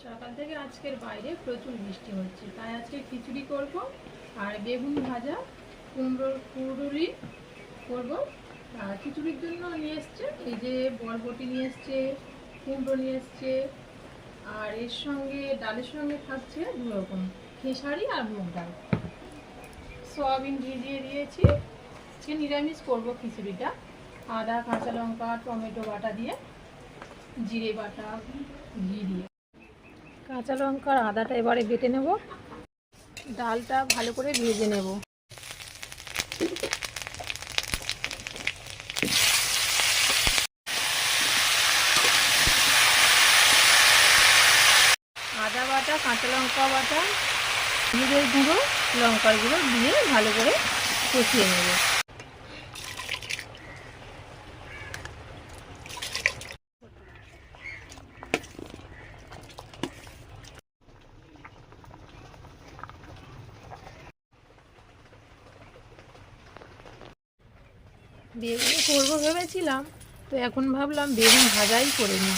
সকাল থেকে আজকের বাইরে প্রচুর বৃষ্টি হচ্ছে, তাই আজকে খিচুড়ি করব আর বেগুন ভাজা, কুমড়োরি করব। আর খিচুড়ির জন্য নিয়ে এসছে এই যে বরবটি নিয়ে এসছে, কুমড়ো নিয়ে এসছে, আর এর সঙ্গে ডালের সঙ্গে থাকছে দু রকম, খেসারি আর মুগ ডাল। সয়াবিন ভিজিয়ে দিয়েছি। আজকে নিরামিষ করব খিচুড়িটা। আদা, কাঁচা লঙ্কা, টমেটো বাটা দিয়ে, জিরে বাটা, ঘি দিয়ে। কাঁচা লঙ্কা আর আদাটা এবারে বেটে নেব। ডালটা ভালো করে ভেজে নেব। আদা বাটা, কাঁচা লঙ্কা বাটা, জিরের গুঁড়ো, লঙ্কার গুঁড়ো দিয়ে ভালো করে কষিয়ে নেব। বেগুন করবো ভেবেছিলাম, তো এখন ভাবলাম বেগুন ভাজাই করে নিই।